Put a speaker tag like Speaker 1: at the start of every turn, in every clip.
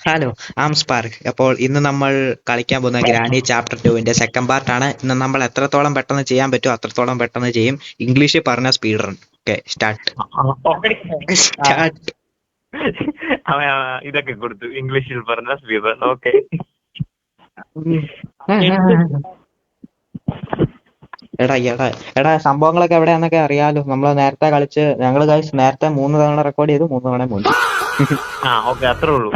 Speaker 1: Hello, ആം spark. അപ്പോൾ ഇന്ന് നമ്മൾ കളിക്കാൻ പോകുന്ന ഗ്രാനി ചാപ്റ്റർ 2 സെക്കൻഡ് പാർട്ടാണ്. ഇന്ന് നമ്മൾ എത്രത്തോളം പെട്ടെന്ന് ചെയ്യാൻ പറ്റുമോ അത്രത്തോളം പെട്ടെന്ന് ചെയ്യും. ഇംഗ്ലീഷിൽ പറഞ്ഞ speed run. Okay, start. Start.
Speaker 2: ഇതൊക്കെ കൊടുത്തു ഇംഗ്ലീഷിൽ പറഞ്ഞ സ്പീഡ് റൺ. ഓക്കെ,
Speaker 1: എടാ സംഭവങ്ങളൊക്കെ എവിടെയാന്നൊക്കെ അറിയാലോ. നമ്മൾ നേരത്തെ കളിച്ച് ഞങ്ങള് നേരത്തെ 3 തവണ റെക്കോർഡ് ചെയ്തു, 3 തവണ മോന്തി.
Speaker 2: ഓക്കെ, അത്രേ ഉള്ളൂ.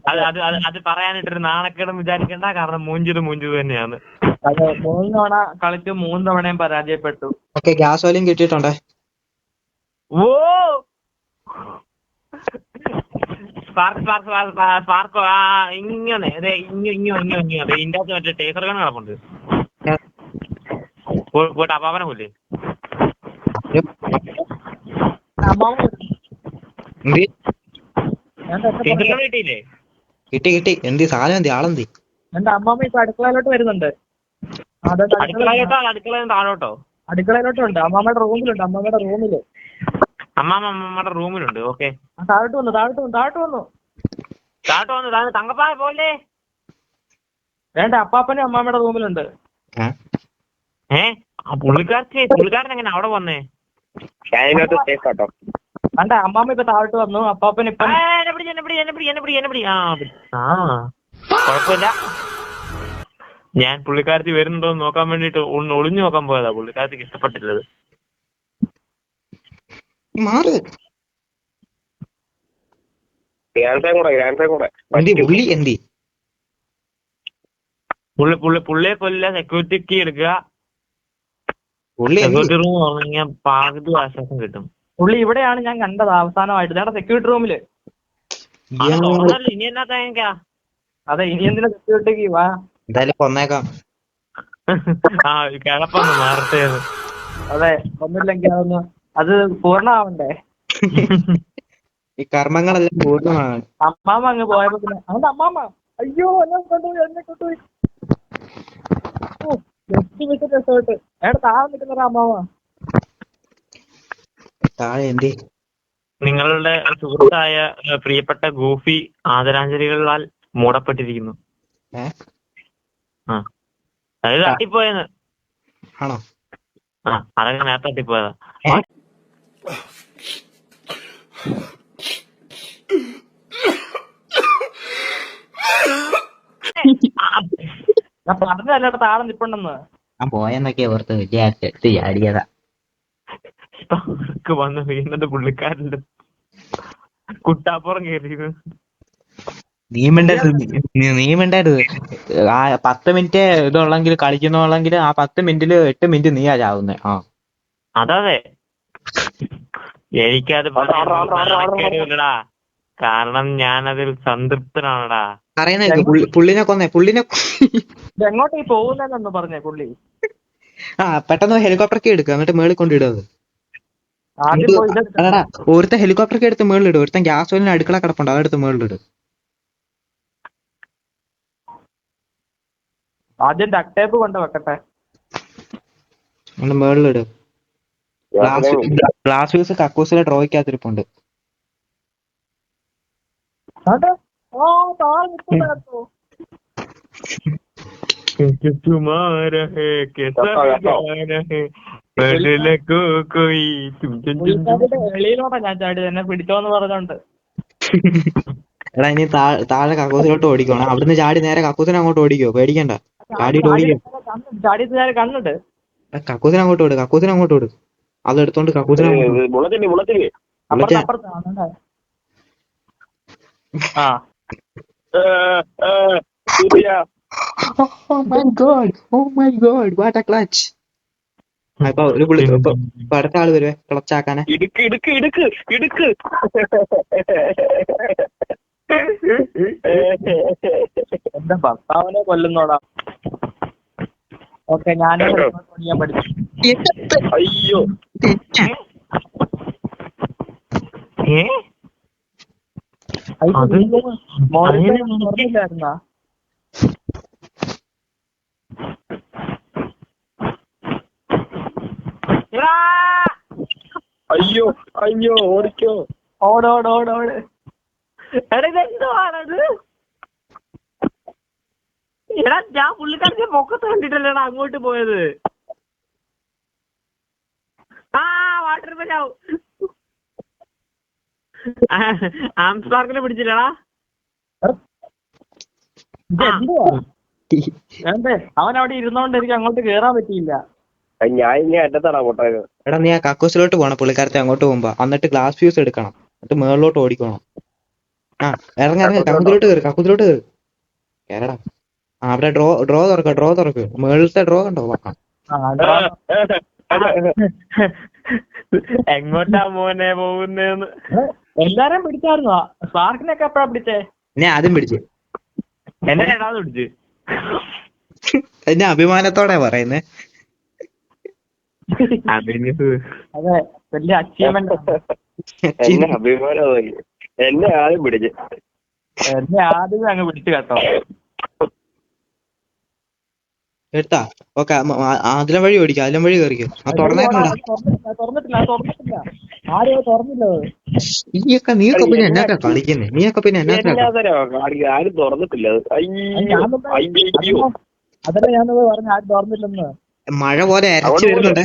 Speaker 2: അത് പറയാനായിട്ടൊരു നാണക്കേടും വിചാരിക്കണ്ട, കാരണം മൂഞ്ചത് തന്നെയാണ്.
Speaker 3: അതെ, 3 തവണ കളിച്ചു, 3 തവണയും പരാജയപ്പെട്ടു.
Speaker 1: ഓക്കെ, ഗ്യാസ് ഓയിലും കിട്ടിയിട്ടുണ്ടേ.
Speaker 2: ഓ സ്പാർക്കോ ഇങ്ങനെ ഇങ്ങനെ ഇതിന്റെ അകത്ത് മറ്റേ ടേസർ ഗൺ കിടപ്പുണ്ട്. പോയിട്ട് അപ്പാപ്പനെ കൊല്ലേ. കിട്ടിയില്ലേ?
Speaker 1: കിട്ടി. എന്തി സാധനം, എന്തി ആളെന്തി?
Speaker 3: എന്റെ അമ്മാമ്മ ഇപ്പൊ അടുക്കളയിലോട്ട് വരുന്നുണ്ട്.
Speaker 2: അടുക്കളയിൽ താഴോട്ടോ?
Speaker 3: അടുക്കളയിലോട്ടുണ്ട്, അമ്മാമ്മയുടെ റൂമിലുണ്ട്.
Speaker 2: അമ്മാമ്മയുടെ റൂമിലുണ്ട്. ഓക്കെ,
Speaker 3: താഴോട്ട് വന്നു.
Speaker 2: തങ്കപ്പായ പോലെ
Speaker 3: വേണ്ട, അപ്പാപ്പനും അമ്മാമ്മയുടെ റൂമിലുണ്ട്.
Speaker 2: പുള്ളിക്കാരൻ എങ്ങനെ അവിടെ വന്നേ?
Speaker 3: വേണ്ട, അമ്മാമ്മ ഇപ്പൊ താഴോട്ട് വന്നു, അപ്പാപ്പൻ ഇപ്പൊ
Speaker 2: കുഴപ്പമില്ല. ഞാൻ പുള്ളിക്കാരത്തി വരുന്നുണ്ടോ എന്ന് നോക്കാൻ വേണ്ടിട്ട് ഒളിഞ്ഞു നോക്കാൻ പോയതാ. പുള്ളിക്കാരത്തിക്ക് ഇഷ്ടപ്പെട്ടില്ലത്. പുള്ളിയെ കൊല്ല, സെക്യൂരിറ്റി കീ എടുക്കുക. സെക്യൂരിറ്റി റൂം തുറന്നുകഴിഞ്ഞാൽ പകുതി ആശ്വാസം കിട്ടും.
Speaker 3: പുള്ളി ഇവിടെയാണ് ഞാൻ കണ്ടത് അവസാനമായിട്ട്. നേടെ സെക്യൂരിറ്റി റൂമില്.
Speaker 2: ഇനി എന്നാ തേങ്ങ?
Speaker 3: അതെ, ഇനി എന്തിനാ സെക്യൂരിറ്റി കീ? വാ,
Speaker 1: എന്തായാലും കൊന്നേക്കാം.
Speaker 2: കിളപ്പൊന്ന് മാറട്ടെ.
Speaker 3: അതെ, ഒന്നുമില്ലെങ്കിൽ അതൊന്ന് അത് പൂർണ്ണമാവണ്ടേ.
Speaker 1: ഈ കർമ്മങ്ങളെല്ലാം പൂർണ്ണമാണ്.
Speaker 3: അമ്മാമ്മ അങ്ങ് പോയപ്പോ പിന്നെ അവന്റെ അമ്മാമ്മ അയ്യോ എന്നെ കൊണ്ടുപോയി രസോട്ട് അയാൾ താഴെ നിൽക്കുന്ന അമ്മാമ്മ.
Speaker 1: താഴെ എന്തി?
Speaker 2: നിങ്ങളുടെ സുഹൃത്തായ പ്രിയപ്പെട്ട ഗൂഫി ആദരാഞ്ജലികളാൽ മൂടപ്പെട്ടിരിക്കുന്നു. അതായത് തട്ടിപ്പോയെന്ന്.
Speaker 1: ആണോ?
Speaker 2: അതൊക്കെ നേരത്തെ തട്ടിപ്പോയതാ.
Speaker 3: ഞാൻ പറഞ്ഞതല്ലേട്ടാ താഴെ നിപ്പുണ്ടെന്ന്.
Speaker 1: ഞാൻ പോയെന്നൊക്കെ ഓർത്ത് വലിയ ചാടിയതാ.
Speaker 2: വന്ന് വീണത് പുള്ളിക്കാരന്റെ കുട്ടാപ്പുറം കയറിയത്.
Speaker 1: നീ മിണ്ടരുത്. ആ 10 മിനിറ്റ് ഇതുള്ളെങ്കിൽ കളിക്കുന്നുള്ളെങ്കിൽ ആ 10 മിനിറ്റില് 8 മിനിറ്റ് നീയാ ചാവുന്നേ.
Speaker 2: അതെ, എനിക്കത് ടാ, കാരണം ഞാനതിൽ സംതൃപ്തനാണടാ.
Speaker 1: പുള്ളിനെ കൊന്നേ.
Speaker 3: എങ്ങോട്ട് പോകുന്നതെന്ന് പറഞ്ഞേ പുള്ളി.
Speaker 1: പെട്ടെന്ന് ഹെലികോപ്റ്റർ എടുക്കുക, എന്നിട്ട് മേളിൽ കൊണ്ടിടുന്നത്. ഒരുത്തൻ ഹെലികോപ്റ്റർ എടുത്ത് മേളിലിടും, ഒരുത്തൻ ഗ്യാസ് ഓയിലിന് അടുക്കള കിടപ്പുണ്ട്, അതെടുത്ത് മേളിലിടും.
Speaker 3: ആദ്യം ഡക്ട് ടേപ്പ് കൊണ്ട് വെക്കട്ടെ,
Speaker 1: മേളിലിടും. Glass piece കക്കൂസിലെ ഡ്രോയ്ക്കകത്തിരിപ്പുണ്ട്.
Speaker 3: വെളിയിലോട്ടാ ഞാൻ ചാടി, എന്നെ പിടിച്ചോന്ന് പറഞ്ഞോണ്ട്.
Speaker 1: എടാ, ഇനി താഴെ കക്കൂസിലോട്ട് ഓടിക്കണം. അവിടുന്ന് ചാടി നേരെ കക്കൂസിനെ അങ്ങോട്ട് ഓടിക്കോ, പേടിക്കണ്ട. ചാടിയിട്ട് ഓടിക്കോ.
Speaker 3: കണ്ണിട്ട്
Speaker 1: കക്കൂസിനെ അങ്ങോട്ട് വിടും. അതെടുത്തോണ്ട് കക്കൂസിനെ Oh my god, what a clutch. അപ്പൊ അടുത്ത ആള് വരുവേ ക്ലച്ചാക്കാനെ.
Speaker 3: എന്റെ ഭർത്താവിനെ കൊല്ലുന്നോടാ. ഓക്കെ, ഞാനും ചെയ്യാൻ പഠിച്ചു.
Speaker 2: അയ്യോ,
Speaker 3: മോനില്ലായിരുന്നാ?
Speaker 2: അയ്യോ ഓടിക്കോ.
Speaker 3: ഓടോട്
Speaker 2: എടാ ഇതെന്തുവാണത്? എടാ ഞാൻ പുള്ളിക്കാരന്റെ പൊക്കത്ത് കണ്ടിട്ടല്ലേടാ അങ്ങോട്ട് പോയത്. ആ വാട്ടർ ബലാവും. ആംസ്പാർക്കിനെ പിടിച്ചില്ലടാ.
Speaker 3: എന്തുവാ അവൻ അവിടെ ഇരുന്നോണ്ട് എനിക്ക് അങ്ങോട്ട് കേറാൻ പറ്റിയില്ല.
Speaker 4: ഞാൻ ഇനി അറ്റത്താണോ പൊട്ടായത്?
Speaker 1: എടാ നീ ആ കക്കൂസിലോട്ട് പോണം പുള്ളിക്കാരത്തെ അങ്ങോട്ട് പോകുമ്പോ, എന്നിട്ട് ഗ്ലാസ് ഫ്യൂസ് എടുക്കണം, എന്നിട്ട് മേളിലോട്ട് ഓടിക്കണം. ആ ഇറങ്ങി കക്കൂസിലോട്ട് കയറി കേരടാ. ആ അവിടെ ഡ്രോ തുറക്ക് മേളിലത്തെ ഡ്രോ കണ്ടോ നോക്കാം.
Speaker 2: എങ്ങോട്ടാ മോനെ പോകുന്നേന്ന്?
Speaker 3: എല്ലാരും പിടിച്ചായിരുന്നോ? സ്പാർക്കിനൊക്കെ എപ്പഴാ പിടിച്ചേ?
Speaker 1: ഞാൻ ആദ്യം പിടിച്ച്.
Speaker 2: എന്നെ രണ്ടാമത് പിടിച്ച്.
Speaker 1: എന്നെ അഭിമാനത്തോടെ പറയുന്നേ.
Speaker 3: അതെ, വലിയ അച്ചീവ്മെന്റ്.
Speaker 4: എന്നെ അഭിമാനമായി. എന്നെ ആദ്യം പിടിച്ച്.
Speaker 3: എന്നെ ആദ്യമേ അങ്ങ് പിടിച്ചു കേട്ടോ.
Speaker 1: എടുത്താ ഓക്കെ. അതിലെ വഴി ഓടിക്കാം, അതിലെ വഴി കയറിക്കോ. തുറന്നേക്കണ്ട.
Speaker 3: തുറന്നിട്ടില്ല ആരെയോ തുറന്നില്ലത്.
Speaker 1: നീയൊക്കെ പിന്നെ എന്നാക്കാ കളിക്കുന്നേ?
Speaker 4: ആരും തുറന്നിട്ടില്ല.
Speaker 3: അതല്ലേ ഞാനത് പറഞ്ഞു, ആരും തുറന്നില്ലെന്ന്.
Speaker 1: മഴ പോലെ അരച്ചു വരുന്നുണ്ട്.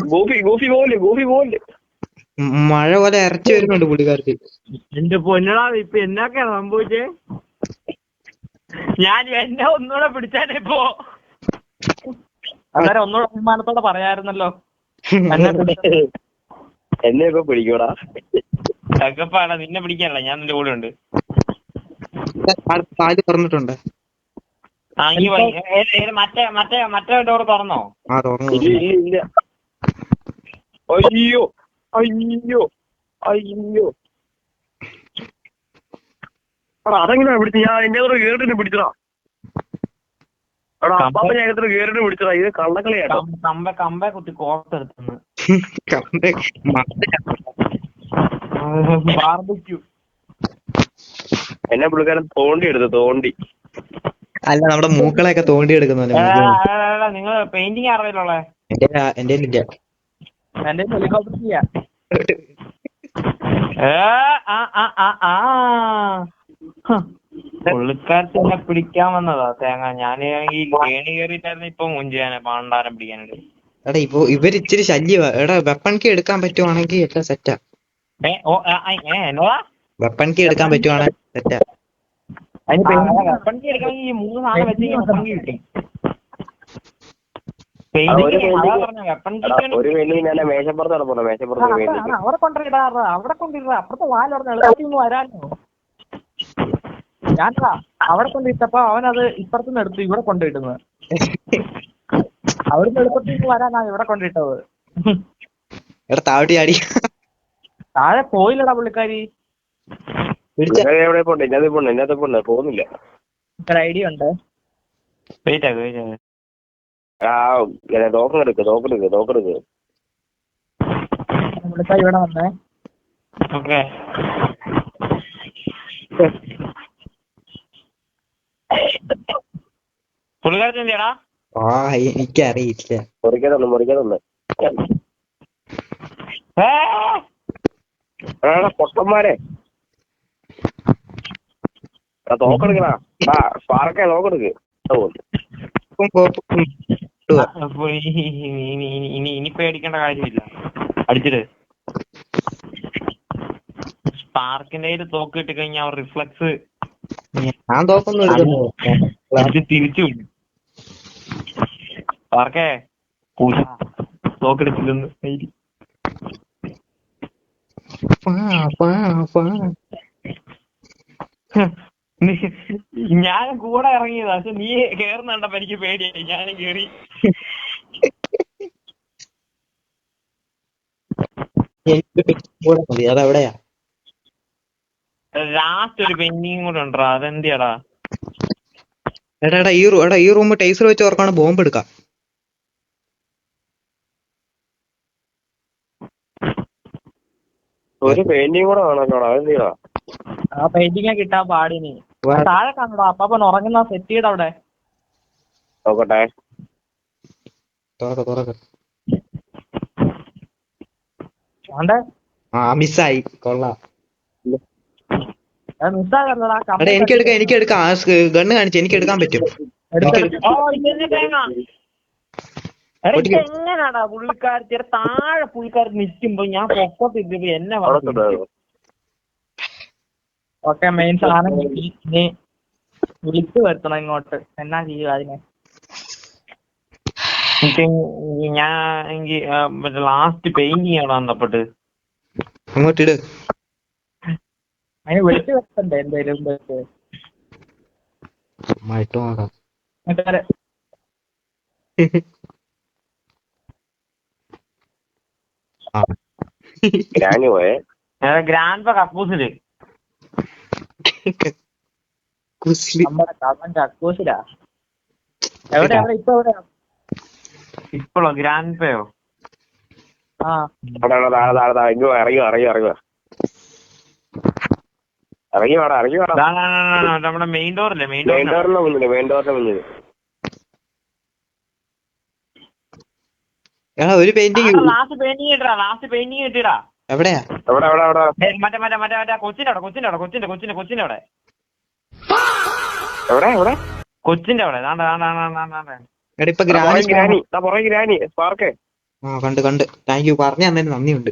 Speaker 1: മഴ പോലെ അരച്ചു വരുന്നുണ്ട് പുള്ളിക്കാർക്ക്.
Speaker 2: എന്റെ പൊന്നടാ ഇപ്പൊ എന്നാക്കാണ് സംഭവിച്ചേ? ഞാൻ എന്നെ ഒന്നുകൂടെ പിടിച്ചാലേ ഇപ്പോ.
Speaker 3: അന്നേരം ഒന്നുകൂടെ അഭിമാനത്തോടെ പറയായിരുന്നല്ലോ.
Speaker 4: എന്നെ ഇപ്പൊ പിടിക്കൂടാ.
Speaker 2: തകപ്പാടാ, നിന്നെ പിടിക്കാനല്ല, ഞാൻ നിന്റെ കൂടെ ഉണ്ട്.
Speaker 1: പാല് തുറന്നിട്ടുണ്ട്.
Speaker 2: മറ്റേ ഡോർ തുറന്നോ?
Speaker 1: ആ തുറന്നു.
Speaker 4: ഇല്ല. അയ്യോ അയ്യോ അയ്യോ. അതെങ്ങനെയാ പിടിച്ച? ഞാൻ എന്റെ കേറിട്ട് പിടിച്ചതാ. എടാ അപ്പാപ്പ ഞാൻ കേറിട്ട് പിടിച്ചതാ. ഇത് കള്ളക്കളിയാട്ടോ.
Speaker 2: കമ്പെ കുത്തി കോർത്തെടുത്തു.
Speaker 4: എന്നെ പുള്ളിക്കാരൻ തോണ്ടി.
Speaker 1: അല്ല, നമ്മുടെ മൂക്കളെയൊക്കെ തോണ്ടി എടുക്കുന്നുണ്ട്.
Speaker 2: നിങ്ങൾ പെയിന്റിങ് അറിയില്ലോളെ?
Speaker 1: എന്റെ ഇല്ല.
Speaker 3: എന്റെ ഹെലികോപ്റ്റർ ചെയ്യാ.
Speaker 2: പുള്ളിക്കാരത്തിനെ പിടിക്കാൻ വന്നതാ തേങ്ങ. ഞാൻ ഈ കേണി കയറിയിട്ടായിരുന്നു ഇപ്പൊ മുഞ്ചാനെ പാണ്ടാരം പിടിക്കാനുണ്ട്.
Speaker 1: എടാ ഇപ്പൊ ഇവര് ഇച്ചിരി ശല്യമാ. എടാ വെപ്പൺ കീ എടുക്കാൻ പറ്റുവാണെങ്കിൽ എല്ലാം സെറ്റാ.
Speaker 2: എന്നോടാ
Speaker 1: വെപ്പൺ കീ എടുക്കാൻ പറ്റുവാണെങ്കിൽ സെറ്റാ.
Speaker 2: വെപ്പൺ കീ എടുക്കണമെങ്കിൽ ഈ 3 സാധനം വെച്ച് വെപ്പൺ കീ കിട്ടും.
Speaker 4: ഒരു വെള്ളി ഞാൻ മേശപ്പുറത്ത് നടപ്പുണ്ടോ? മേശപ്പുറത്ത്
Speaker 3: അവിടെ കൊണ്ടിടാറ്, അവിടെ കൊണ്ടിടാ. അപ്പുറത്തെ വാലുറന്ന് എളുപ്പത്തിൽ വരാനോ? ഞാൻ അവിടെ കൊണ്ടിട്ടപ്പോ അവനത് ഇപ്പുറത്തുനിന്ന് എടുത്തു ഇവിടെ കൊണ്ടിടുന്നത്. അവിടുന്ന് എളുപ്പത്തിൽ വരാനാ ഇവിടെ കൊണ്ടിട്ടത്.
Speaker 1: എടാ താവട്ടി ആടി.
Speaker 3: താഴെ പോയില്ലടാ പുള്ളിക്കാരി.
Speaker 4: എവിടെ പോണ്ടേ? ഇന്നത്തെ പോണ്ടേ? പോകുന്നില്ല.
Speaker 3: ഐഡിയ ഉണ്ട്.
Speaker 4: തോക്കെടുക്ക്.
Speaker 3: പുള്ളിക്കാരി ഇവിടെ വന്നേ.
Speaker 2: പുള്ളിക്കാരത്തി എന്തിയാടാ?
Speaker 1: എനിക്കറിയില്ല.
Speaker 4: മുറിക്കാതുണ്ട്. പൊട്ടന്മാരെ തോക്കെടുക്കണ. പാറക്കെ തോക്കെടുക്ക്.
Speaker 2: ഇനി പേടിക്കേണ്ട കാര്യമില്ല. അടിച്ചിട്ട് സ്പാർക്കിന്റെ കയ്യിൽ തോക്ക് കിട്ടി കഴിഞ്ഞാൽ അവർ റിഫ്ലക്സ്
Speaker 1: ഞാൻ തോക്കൊന്നും എടുക്കുന്നു.
Speaker 2: തിരിച്ചു സ്പാർക്കേ തോക്കെടുത്തില്ലെന്ന്. ഞാൻ കൂടെ ഇറങ്ങിയതാ, പക്ഷെ നീ കേറുന്നുണ്ടപ്പോ എനിക്ക് പേടിയായി. ഞാനും കേറി.
Speaker 1: അതെവിടെയാ?
Speaker 2: ലാസ്റ്റ് ഒരു പെയിന്റിങ് കൂടെ ഉണ്ടോ? അതെന്തിയാടാ?
Speaker 1: എടാ ഈ റൂം ടൈസർ വെച്ച് ഓർക്കാണ് ബോംബ് എടുക്കാം.
Speaker 4: ഒരു പെയിന്റിങ് കൂടെ വേണല്ലോടാ. അതെന്തിയാ?
Speaker 3: ആ പെയിന്റിങ് കിട്ടാൻ പാടിനി. താഴെ കാണൂടാ അപ്പാപ്പൻ ഉറങ്ങുന്ന സെറ്റ് ചെയ്ത് അവിടെ.
Speaker 4: നോക്കട്ടെ.
Speaker 1: തുറക്ക.
Speaker 3: ആണ്ടെ
Speaker 1: മിസ്സായി. കൊള്ളാം.
Speaker 3: അത് മിസ്സാകരുതടാ,
Speaker 1: എടാ എനിക്ക് എടുക്കാം ഗണ്ണ് കാണിച്ച് എനിക്ക് എടുക്കാൻ പറ്റും.
Speaker 2: ഓ ഇതെന്നെ തേങ്ങ. എടാ
Speaker 1: ഒട്ടിക്ക്.
Speaker 2: ഇതെങ്ങനാടാ പുള്ളിക്കാരത്തിയുടെ താഴെ പുള്ളിക്കാരത്തി നിൽക്കുമ്പോ ഞാൻ പൊക്കത്തില്ല എന്നെ പറഞ്ഞു.
Speaker 3: ഓക്കെ, മെയിൻ സാധനം ഇനി വിളിച്ചു വരുത്തണം ഇങ്ങോട്ട്. എന്നാ ചെയ്യുക അതിനെ?
Speaker 2: ഞാൻ എനിക്ക് മറ്റേ ലാസ്റ്റ് പെയിന്റിങ് അവിടെ വന്നപ്പോട്ട്
Speaker 1: അങ്ങോട്ട് ഇട്.
Speaker 3: അതിന് വിളിച്ചു വരുത്തണ്ടേ എന്തായാലും?
Speaker 1: ഇട്ട് നോക്കാം.
Speaker 3: എന്നിട്ട്
Speaker 4: ഗ്രാനി പോയേ.
Speaker 2: ഗ്രാൻഡ് കക്കൂസില്
Speaker 1: കുസ്ലി.
Speaker 3: നമ്മുടെ കവൻ കക്കൂസിലാ. എവിടെ എവിടെ ഇപ്പൊ എവിടെയാ?
Speaker 2: ഇപ്പോഴോ ഗ്രാൻഡ് പേയോ?
Speaker 3: ആ
Speaker 4: ഇറങ്ങി വാടാ
Speaker 2: നമ്മുടെ മെയിൻ ഡോറില്ലേ? മെയിൻ
Speaker 4: ഡോറിന്റെ മുന്നില്
Speaker 1: എടാ ഒരു പെയിന്റിങ്
Speaker 2: ലാസ്റ്റ് പെയിന്റിങ് കിട്ടിയടാ.
Speaker 1: എവിടെയാ?
Speaker 2: മറ്റേ കൊച്ചിന്റെ അവിടെ കൊച്ചിന്റെ അവിടെ
Speaker 1: എടാ ഇപ്പൊ
Speaker 4: ഗ്രാനി സ്പാർക്കേ.
Speaker 1: കണ്ട് താങ്ക് യു, പറഞ്ഞു തന്നതിന് നന്ദിയുണ്ട്.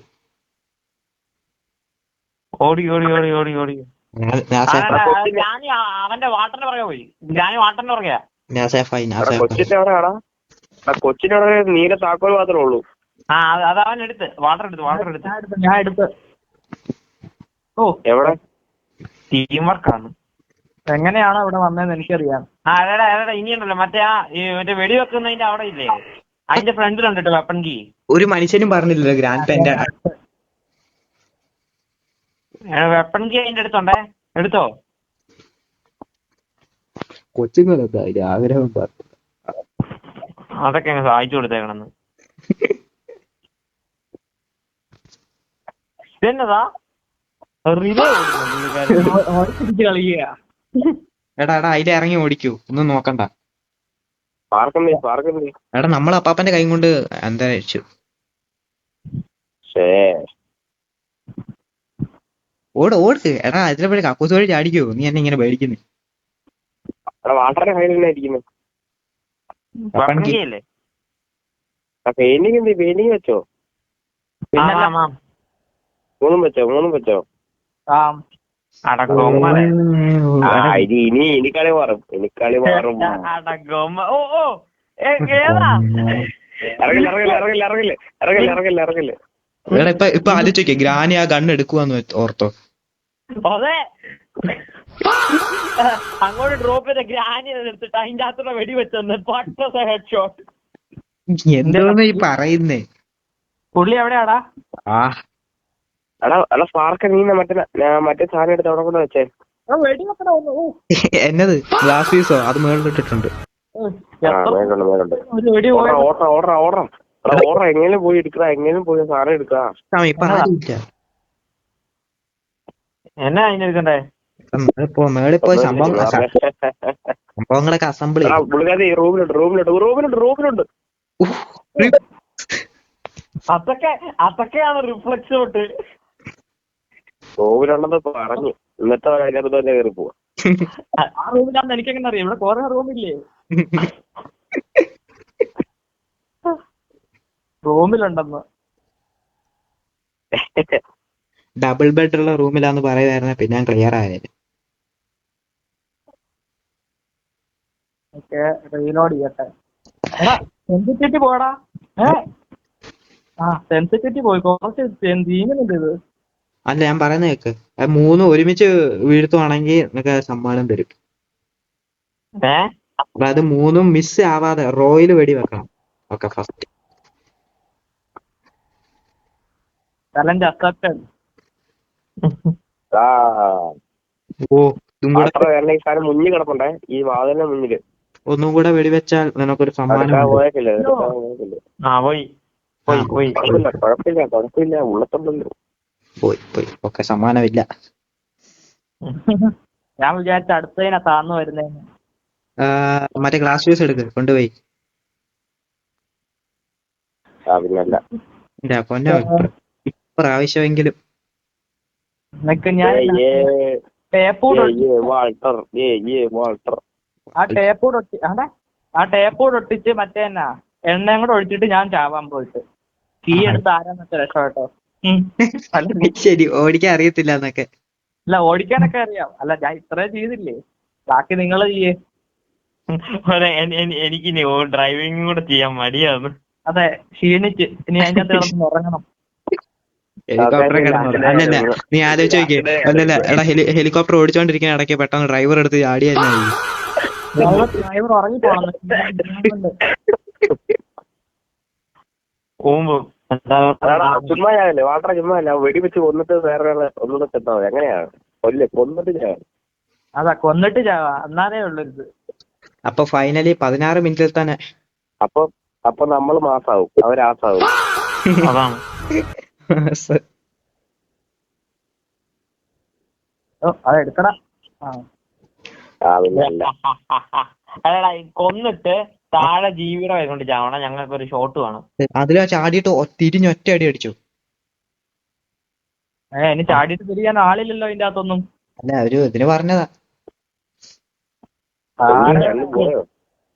Speaker 2: ഓടി അവന്റെ വാട്ടറിന് പുറകെ പോയി. വാട്ടറിന് പുറകെയാ.
Speaker 4: കൊച്ചിന്റെ അവിടെ നീല താക്കോൽ മാത്രമേ ഉള്ളൂ.
Speaker 2: അത് അവൻ എടുത്ത് വാട്ടർ എടുത്ത്
Speaker 3: ഞാൻ എടുത്ത്.
Speaker 2: ഓ
Speaker 4: എവിടെ?
Speaker 2: ടീം വർക്കാണ്.
Speaker 3: എങ്ങനെയാണോ ഇവിടെ വന്നതെന്ന് എനിക്കറിയാം.
Speaker 2: എടാ ഇനിയുണ്ടല്ലോ മറ്റേ മറ്റേ വെടിവെക്കുന്നതിന്റെ അവിടെ ഇല്ലേ, അതിന്റെ ഫ്രണ്ടിലുണ്ട് കേട്ടോ വെപ്പൺ കീ.
Speaker 1: ഒരു മനുഷ്യനും പറഞ്ഞില്ലല്ലോ ഗ്രാൻഡ് പെന്റെ
Speaker 2: വെപ്പൺ കീ അതിന്റെ അടുത്തുണ്ടേ, എടുത്തോ.
Speaker 1: കൊച്ചുങ്ങളെന്താ ആഗ്രഹം പറഞ്ഞു.
Speaker 2: അതൊക്കെ അങ്ങ് സഹായിച്ചു കൊടുത്തേക്കണെന്ന്. എന്നതാ
Speaker 3: കളിക്കുക.
Speaker 1: എടാ അതിലെ ഇറങ്ങി ഓടിക്കൂ, ഒന്നും നോക്കണ്ട.
Speaker 4: പാർക്കുന്നില്ല.
Speaker 1: എടാ നമ്മൾ അപ്പാപ്പന്റെ കൈ കൊണ്ട് എന്താ കഴിച്ചു. ഓട് എടാ അതിലെ പോയി കക്കൂസ് വഴി ചാടിക്കോ. നീ എന്നെ ഇങ്ങനെ പേടിക്കുന്നു.
Speaker 4: വാട്ടറിന്റെ കയ്യിലല്ലേ ഇരിക്കുന്നത്.
Speaker 2: പെയിന്റിങ്
Speaker 4: പെയിന്റിങ് വെച്ചോ? മൂന്നും വെച്ചോ? ഇനി കളി മാറും. ഇറങ്ങില്ല.
Speaker 1: എടാ ഇപ്പൊ ആലോചിക്കേ ഗ്രാനി ആ ഗണ്ണ് എടുക്കുവാന്ന് ഓർത്തോ.
Speaker 2: അതെ, അങ്ങോട്ട് ഡ്രോപ്പ് ചെയ്ത ഗ്രാനി എടുത്തിട്ട് അതിന്റെ അകത്തുള്ള വെടി വെച്ചെന്ന് ഹെഡ് ഷോട്ട്.
Speaker 1: എന്തോന്ന് ഈ പറയുന്നേ?
Speaker 3: പുള്ളി എവിടെയാടാ?
Speaker 4: സ്പാർക്ക് നീ മറ്റേ സാധനം എടുത്ത് അവിടെ കൊണ്ട് വെച്ചേ.
Speaker 3: വെടി വെക്കണോ?
Speaker 1: എന്നത് ഗ്ലാസ് പീസോ? അത് മേളിലിട്ടിട്ടുണ്ട്.
Speaker 4: ഓർഡർ എങ്ങനെയും പോയി എടുക്കുക, എങ്ങനെയും പോയി സാധനം എടുക്കുക.
Speaker 1: ഇപ്പൊ ആരുമില്ല.
Speaker 2: എന്നാ അതിനെടുക്കണ്ടേ?
Speaker 1: മേളിൽ പോയി സംഭവങ്ങളൊക്കെ അസംബിൾ
Speaker 4: റൂമിലുണ്ട്.
Speaker 2: അതൊക്കെയാണ് റിഫ്ലക്സ് തൊട്ട്
Speaker 4: റൂമിലുണ്ടെന്ന് പറഞ്ഞു. ഇന്നത്തെ അതിനകത്ത് തന്നെ കയറി പോവാ.
Speaker 3: ആ റൂമിലാന്ന് എനിക്കെങ്ങനെ അറിയാം? ഇവിടെ കൊറേ റൂമില്ലേ? റൂമിലുണ്ടെന്ന്.
Speaker 1: ഡബിൾ ബെഡ് ഉള്ള റൂമിലാന്ന് പറയുമായിരുന്നെ പിന്നെ ഞാൻ ക്ലിയർ ആയത്.
Speaker 3: റീലോഡ് ചെയ്യട്ടെ. സെൻസിറ്റിവിറ്റി പോടാ. സെൻസിറ്റിവിറ്റി പോയി. കുറച്ച് തീങ്ങുന്നുണ്ട് ഇത്.
Speaker 1: അല്ല ഞാൻ പറയുന്ന കേക്ക്, 3 ഒരുമിച്ച് വീഴ്ത്തുവാണെങ്കിൽ നിനക്ക് സമ്മാനം തരും. അതായത് 3 മിസ് ആവാതെ റോയിൽ വെടി വെക്കണം. Okay first.
Speaker 3: Challenge accepted.
Speaker 1: ഇതും കൂടെ
Speaker 4: മുന്നിൽ കിടപ്പുണ്ടേ, ഈ വാതിലിന്റെ മുന്നില്.
Speaker 1: ഒന്നും കൂടെ വെടിവെച്ചാൽ നിനക്കൊരു സമ്മാനം.
Speaker 4: കുഴപ്പമില്ല ഉള്ളത്തുണ്ടല്ലോ.
Speaker 1: പോയി ഓക്കെ, സമ്മാനമില്ല.
Speaker 3: ഞാൻ വിചാരിച്ച അടുത്തതിനാ താന്നു വരുന്നേന്ന്.
Speaker 1: മറ്റേ ഗ്ലാസ് പീസ് എടുക്ക്, കൊണ്ടുപോയി. പൊന്നോ ഇപ്രാവശ്യമെങ്കിലും.
Speaker 3: ഞാൻ ടേപ്പൂടെ
Speaker 4: വാൾട്ടർ വാൾട്ടർ
Speaker 3: ആ ടേപ്പൂടെ ഒട്ടിച്ച് മറ്റേ എന്നാ എണ്ണയും കൂടെ ഒഴിച്ചിട്ട് ഞാൻ ചാവാൻ പോയിട്ട് കീ എടുത്ത് ആരാന്നൊക്കെ രക്ഷപ്പെട്ടോ.
Speaker 1: ശരി, ഓടിക്കാൻ അറിയത്തില്ല എന്നൊക്കെ.
Speaker 3: അല്ല ഓടിക്കാനൊക്കെ അറിയാം. അല്ല ഞാൻ ഇത്രയും ചെയ്തില്ലേ, ബാക്കി നിങ്ങൾ ചെയ്യേ.
Speaker 2: എനിക്ക് ഡ്രൈവിംഗ് കൂടെ ചെയ്യാൻ മടിയാന്ന്.
Speaker 3: അതെ, ക്ഷീണിച്ച് ഇനി അതിന്റെ അകത്ത് കിടന്ന് ഉറങ്ങണം.
Speaker 1: ഹെലികോപ്റ്റർ കിടന്നു. അല്ലല്ല, നീ ആലോചിച്ച് നോക്കിയേ. അല്ലല്ല എടാ, ഹെലികോപ്റ്റർ ഓടിച്ചോണ്ടിരിക്കുന്ന ഇടയ്ക്ക് പെട്ടെന്ന് ഡ്രൈവർ എടുത്ത് ചാടിയായിരുന്നു.
Speaker 3: ഡ്രൈവർ ഉറങ്ങി പോണം.
Speaker 4: ചുമ്മാല്ലേ വാട്ടർ ചുമ്മാല്ല വെടിവെച്ച് കൊന്നിട്ട് വേറെ ഒന്നും എത്താ എങ്ങനെയാണ് കൊന്നിട്ട് ചാവാം.
Speaker 3: അതാ കൊന്നിട്ട് ചാവാ, എന്നാലേ ഉള്ളൊരു.
Speaker 1: അപ്പൊ ഫൈനലി 16 മിനിറ്റിൽ തന്നെ
Speaker 4: അപ്പൊ നമ്മൾ മാസാവും, അവരാസാവും.
Speaker 2: അതാണ്.
Speaker 3: അതെടുക്കടാ.
Speaker 2: അല്ലടാ, കൊന്നിട്ട് താഴെ ജീവിയുടെ കൊണ്ട് ചാവണം. ഞങ്ങൾക്ക് ഒരു ഷോട്ട് വേണം.
Speaker 1: അതിലാ ചാടിയിട്ട് തിരിഞ്ഞൊറ്റ അടി അടിച്ചു.
Speaker 3: ഇനി ചാടിയിട്ട് തിരിയാൻ ആളില്ലല്ലോ ഇതിന്റെ അകത്തൊന്നും.
Speaker 1: അല്ല, ഒരു ഇതിന് പറഞ്ഞതാ.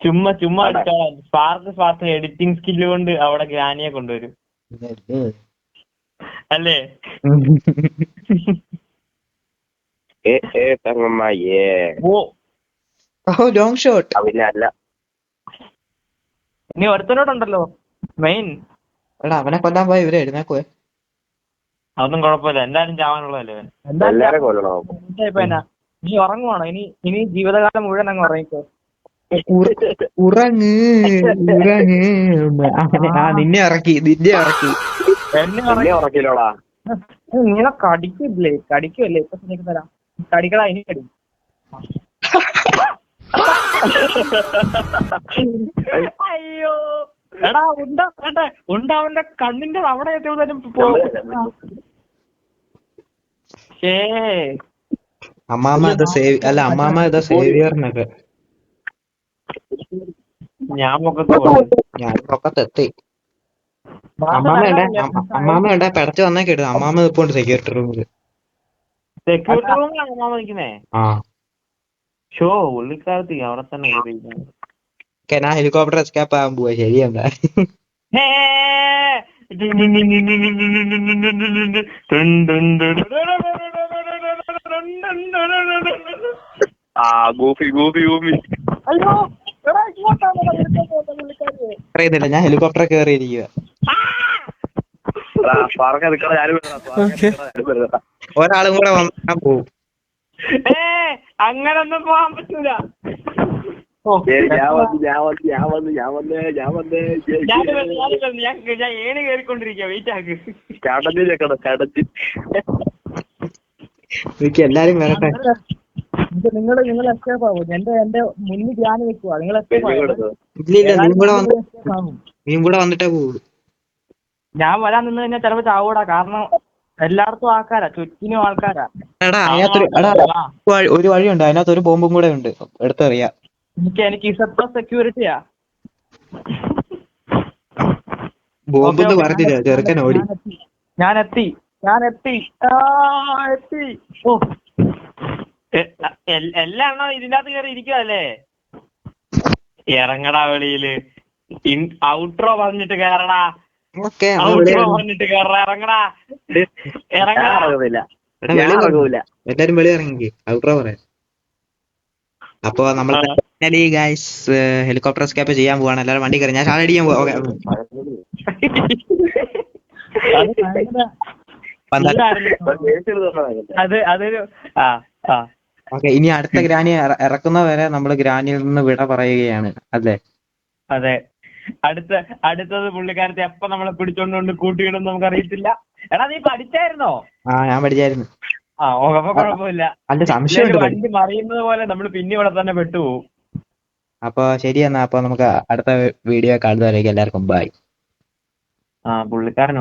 Speaker 2: ചുമ്മാ സ്പാർക്ക് എഡിറ്റിംഗ് സ്കില്ല് കൊണ്ട് അവിടെ ഗ്രാനിയെ കൊണ്ടുവരും അല്ലേ?
Speaker 1: ഓ ലോങ് ഷോട്ട്.
Speaker 4: അല്ല
Speaker 3: ഇനി ഒരുത്തനോടുണ്ടല്ലോ മെയിൻ.
Speaker 1: എടാ, അവനെ കൊല്ലാൻ പോയ ഇവരെ എഴുന്നേക്കുവേ.
Speaker 2: അതൊന്നും കുഴപ്പമില്ല, എന്തായാലും ചാവാനുള്ളതല്ലേ.
Speaker 3: എന്തായാലും നീ ഉറങ്ങുവാണോ? ഇനി ജീവിതകാലം മുഴുവൻ അങ്ങ് ഉറങ്ങിക്കോ.
Speaker 1: ഉറങ്ങ്. നിന്നെ ഇറക്കി
Speaker 3: എന്നെ
Speaker 4: ഉറക്കില്ലോടാ.
Speaker 3: ഇങ്ങനെ കടിക്കുമല്ലേ? ഇപ്പൊ നിനക്ക് തരാം, കടിക്കടാ. ഇനി കടി. അയ്യോ എടാ, അവന്റെ കണ്ണിന്റെ അവിടെ എത്തിയതാനും.
Speaker 1: അമ്മാമ്മ ഇത് സേവിയറിനൊക്കെ.
Speaker 2: ഞാൻ
Speaker 1: പൊക്കത്തെത്തി. അമ്മാമ്മ ഉണ്ടെ പെടച്ച് വന്നേക്കെ ഇടും. അമ്മാമ്മ ഇപ്പോണ്ട് സെക്യൂരിറ്റി റൂമില്.
Speaker 2: സെക്യൂരിറ്റി റൂമിലാണ് അമ്മാമ്മ നിൽക്കുന്നേ.
Speaker 1: ആ
Speaker 2: ഷോ ഉള്ളിക്കാലത്ത് അവിടെ തന്നെ.
Speaker 1: ഞാൻ ഹെലികോപ്റ്റർ എസ്കേപ്പ് ആകാൻ പോവാ. ശരിയെന്താ? അറിയുന്നില്ല, ഞാൻ ഹെലികോപ്റ്റർ കയറിയിരിക്കുക. ഒരാളും കൂടെ വന്നാ പോവും.
Speaker 2: അങ്ങനൊന്നും പോവാൻ പറ്റൂല. ഞാൻ ഏണി കയറിക്കൊണ്ടിരിക്കുക. വെയിറ്റ് ആക്ക്.
Speaker 1: എല്ലാരും വരട്ടെ.
Speaker 3: നിങ്ങൾ എസ്കേപ്പ് ആവും. എന്റെ മുന്നിൽ ധ്യാനം വെക്കുക. നിങ്ങൾ
Speaker 1: ഇല്ല, നീയും കൂടെ വന്നിട്ടേ പോവുള്ളൂ.
Speaker 3: ഞാൻ വരാൻ നിന്ന് കഴിഞ്ഞാൽ ചിലപ്പോ ചാവൂടാ. കാരണം എല്ലായിടത്തും ആൾക്കാരാ, ചുറ്റിനും ആൾക്കാരാ.
Speaker 1: ഒരു വഴിയുണ്ട്, അതിനകത്ത് ഒരു ബോംബും കൂടെ ഉണ്ട്, എടുത്തറിയാം.
Speaker 3: എനിക്ക് ഇസപ്ലസ് സെക്യൂരിറ്റിയാ.
Speaker 1: ബോംബെന്ന് പറഞ്ഞില്ല, ചെറുക്കൻ ഓടി.
Speaker 3: ഞാൻ എത്തി. ഓ,
Speaker 2: എല്ലാം ഇതിന്റെ അകത്ത് കയറി ഇരിക്കുവല്ലേ? ഇറങ്ങടാ വെളിയില്. ഔട്ട്രോ പറഞ്ഞിട്ട് കയറടാ. ഔട്ട്രോ പറഞ്ഞിട്ട് കയറ. ഇറങ്ങടാ.
Speaker 1: എല്ലാരും വെളി ഇറങ്ങി ഔട്ട്രോ പറയാം. അപ്പൊ നമ്മൾ ഗൈസ് ഹെലികോപ്റ്റർ എസ്കേപ്പ് ചെയ്യാൻ പോവാണ്. എല്ലാരും വണ്ടി കയറി. ഞാൻ ഷാൾ അടിക്കാൻ പോവാ. ഓക്കെ, ഇനി അടുത്ത ഗ്രാനി ഇറക്കുന്നവരെ നമ്മൾ ഗ്രാനിയിൽ നിന്ന് വിട പറയുകയാണ്, അല്ലേ?
Speaker 2: അതെ. അടുത്തത് പുള്ളിക്കാരത്തെ എപ്പ നമ്മളെ പിടിച്ചോണ്ട് കൂട്ടിയിടും നമുക്ക് അറിയത്തില്ല. എടാ, നീ പഠിച്ചായിരുന്നോ?
Speaker 1: ഞാൻ പഠിച്ചായിരുന്നു.
Speaker 2: അപ്പൊ കുഴപ്പമില്ല. വണ്ടി മറിയുന്നത് പോലെ നമ്മൾ പിന്നെ ഇവിടെ തന്നെ പെട്ടുപോകും.
Speaker 1: അപ്പൊ ശരി എന്നാ. അപ്പൊ നമുക്ക് അടുത്ത വീഡിയോ കാണുന്നവരേക്കും എല്ലാവർക്കും ബൈ.
Speaker 2: പുള്ളിക്കാരൻ